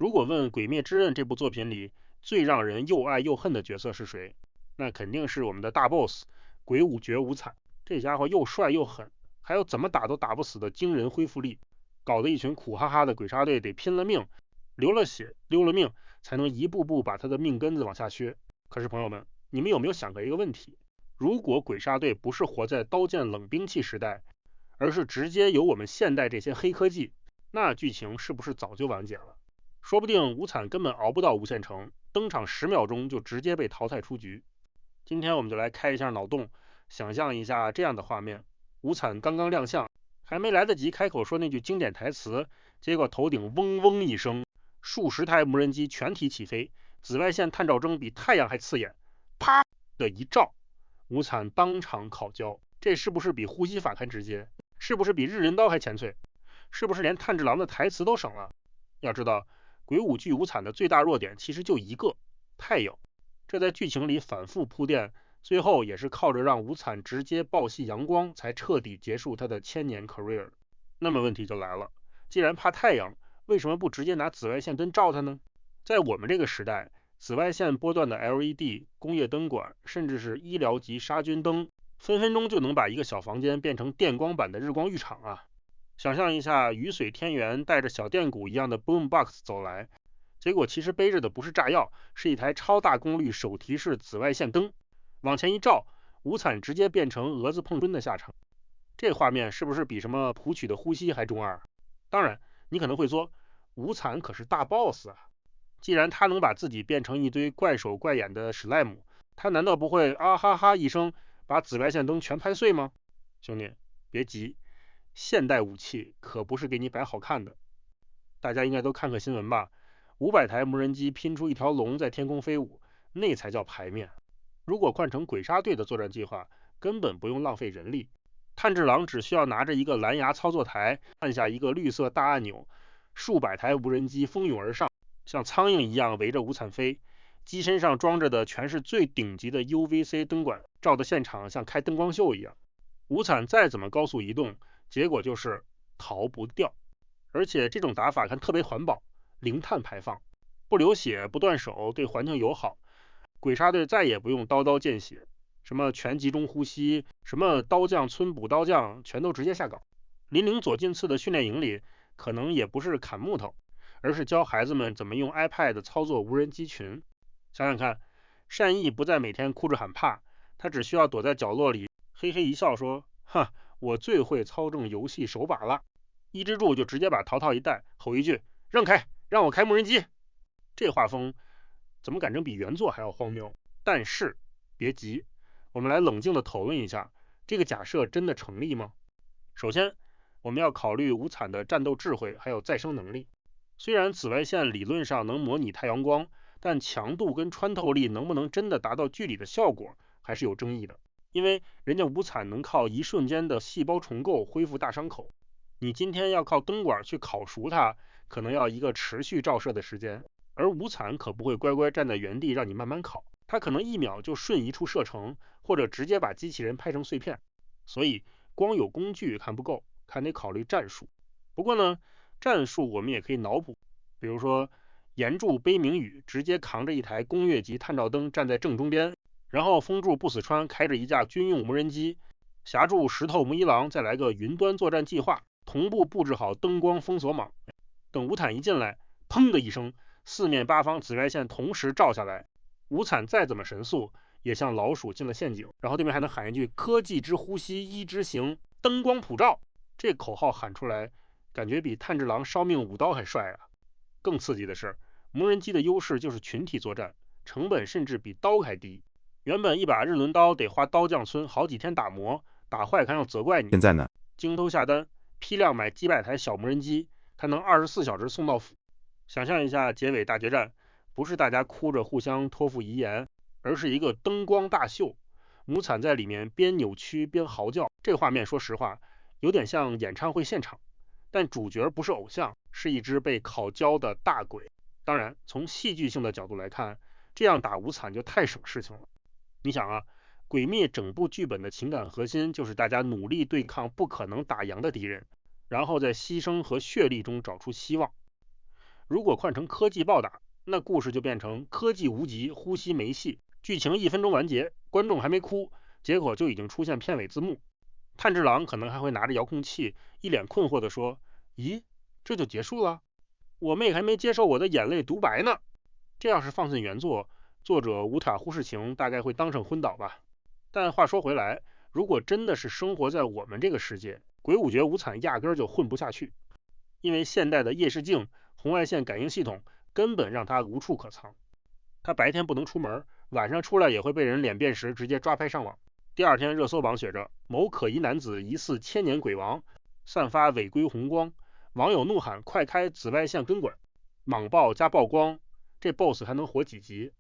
如果问《鬼灭之刃》这部作品里最让人又爱又恨的角色是谁，那肯定是我们的大 boss 鬼武绝无惨。这家伙又帅又狠，还有怎么打都打不死的惊人恢复力，搞得一群苦哈哈的鬼杀队得拼了命，流了血溜了命，才能一步步把他的命根子往下削。可是朋友们，你们有没有想过一个问题？如果鬼杀队不是活在刀剑冷兵器时代，而是直接有我们现代这些黑科技，那剧情是不是早就完结了？说不定无惨根本熬不到无限城，登场10秒钟就直接被淘汰出局。今天我们就来开一下脑洞，想象一下这样的画面：无惨刚刚亮相，还没来得及开口说那句经典台词，结果头顶嗡嗡一声，数十台无人机全体起飞，紫外线探照灯比太阳还刺眼，啪的一照，无惨当场烤焦。这是不是比呼吸法还直接？是不是比日人刀还前脆？是不是连炭治郎的台词都省了？要知道鬼武巨无惨的最大弱点其实就一个，太阳。这在剧情里反复铺垫，最后也是靠着让无惨直接爆系阳光才彻底结束他的1000年 career。 那么问题就来了，既然怕太阳，为什么不直接拿紫外线灯照他呢？在我们这个时代，紫外线波段的 LED 工业灯管，甚至是医疗级杀菌灯，分分钟就能把一个小房间变成电光版的日光浴场啊。想象一下雨水天元带着小电鼓一样的 boombox 走来，结果其实背着的不是炸药，是一台超大功率手提式紫外线灯，往前一照，无惨直接变成蛾子碰春的下场。这画面是不是比什么谱曲的呼吸还中二？当然你可能会说，无惨可是大 boss 啊，既然他能把自己变成一堆怪手怪眼的史莱姆，他难道不会啊哈哈一声把紫外线灯全拍碎吗？兄弟别急，现代武器可不是给你摆好看的。大家应该都看过新闻吧，500台无人机拼出一条龙在天空飞舞，那才叫排面。如果换成鬼杀队的作战计划，根本不用浪费人力，炭治郎只需要拿着一个蓝牙操作台，按下一个绿色大按钮，数百台无人机蜂拥而上，像苍蝇一样围着无惨飞，机身上装着的全是最顶级的 UVC 灯管，照的现场像开灯光秀一样。无惨再怎么高速移动，结果就是逃不掉。而且这种打法看特别环保，零碳排放，不流血不断手，对环境友好。鬼杀队再也不用刀刀见血，什么全集中呼吸，什么刀匠村补刀匠，全都直接下岗。林岭左近次的训练营里，可能也不是砍木头，而是教孩子们怎么用 iPad 操作无人机群。想想看，善意不再每天哭着喊怕，他只需要躲在角落里嘿嘿一笑说，哈，我最会操纵游戏手把了。一之助就直接把陶陶一带，吼一句让开，让我开无人机。这画风怎么感觉比原作还要荒谬？但是别急，我们来冷静的讨论一下，这个假设真的成立吗？首先我们要考虑无惨的战斗智慧还有再生能力。虽然紫外线理论上能模拟太阳光，但强度跟穿透力能不能真的达到剧里的效果还是有争议的，因为人家无惨能靠一瞬间的细胞重构恢复大伤口，你今天要靠灯管去烤熟它，可能要一个持续照射的时间，而无惨可不会乖乖站在原地让你慢慢烤，它可能1秒就瞬移出射程，或者直接把机器人拍成碎片。所以光有工具看不够，看得考虑战术。不过呢，战术我们也可以脑补，比如说岩柱悲鸣雨直接扛着一台工业级探照灯站在正中边，然后风柱不死川开着一架军用无人机，霞柱石头木一郎再来个云端作战计划，同步布置好灯光封锁网。等无惨一进来，砰的一声，四面八方紫外线同时照下来，无惨再怎么神速，也像老鼠进了陷阱。然后对面还能喊一句科技之呼吸一之行，灯光普照。这口号喊出来，感觉比炭治郎烧命舞刀还帅啊！更刺激的是，无人机的优势就是群体作战，成本甚至比刀还低。原本一把日轮刀得花刀匠村好几天打磨，打坏还要责怪你。现在呢，京东下单批量买几百台小无人机，它能24小时送到府。想象一下结尾大决战，不是大家哭着互相托付遗言，而是一个灯光大秀，无惨在里面边扭曲边嚎叫。这画面说实话有点像演唱会现场，但主角不是偶像，是一只被烤焦的大鬼。当然从戏剧性的角度来看，这样打无惨就太省事情了。你想啊，鬼灭整部剧本的情感核心就是大家努力对抗不可能打赢的敌人，然后在牺牲和血力中找出希望。如果换成科技暴打，那故事就变成科技无极，呼吸没戏，剧情1分钟完结，观众还没哭，结果就已经出现片尾字幕。炭治郎可能还会拿着遥控器，一脸困惑地说：咦，这就结束了？我妹还没接受我的眼泪独白呢。这要是放进原作，作者无塔忽视情大概会当场昏倒吧。但话说回来，如果真的是生活在我们这个世界，鬼武觉无惨压根就混不下去，因为现代的夜视镜、红外线感应系统根本让他无处可藏。他白天不能出门，晚上出来也会被人脸辨识，直接抓拍上网。第二天热搜榜写着某可疑男子疑似千年鬼王，散发违规红光，网友怒喊快开紫外线根管，莽爆加曝光，这 BOSS 还能活几集？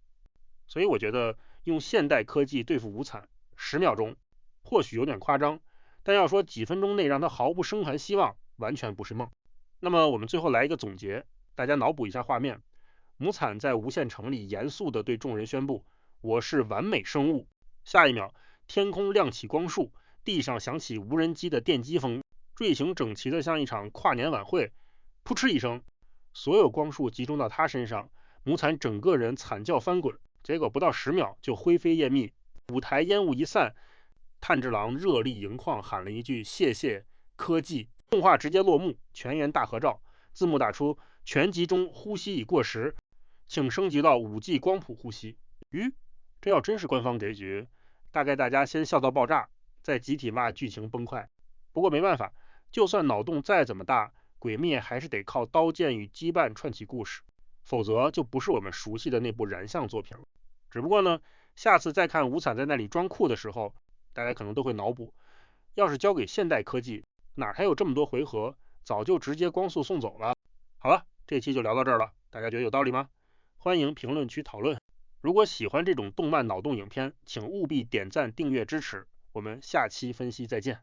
所以我觉得用现代科技对付无惨，10秒钟或许有点夸张，但要说几分钟内让他毫不生还希望，完全不是梦。那么我们最后来一个总结，大家脑补一下画面。无惨在无限城里严肃地对众人宣布：我是完美生物。下一秒，天空亮起光束，地上响起无人机的电击风，坠形整齐的像一场跨年晚会。噗嗤一声，所有光束集中到他身上，无惨整个人惨叫翻滚，结果不到10秒就灰飞烟灭。舞台烟雾一散，炭治郎热力盈眶喊了一句谢谢科技，动画直接落幕，全员大合照，字幕打出全集中呼吸已过时，请升级到5G 光谱呼吸。这要真是官方结局，大概大家先笑到爆炸，再集体骂剧情崩坏。不过没办法，就算脑洞再怎么大，鬼灭还是得靠刀剑与羁绊串起故事，否则就不是我们熟悉的那部燃向作品了。只不过呢，下次再看无惨在那里装酷的时候，大家可能都会脑补，要是交给现代科技，哪还有这么多回合，早就直接光速送走了。好了，这期就聊到这儿了，大家觉得有道理吗？欢迎评论区讨论。如果喜欢这种动漫脑洞影片，请务必点赞订阅支持，我们下期分析再见。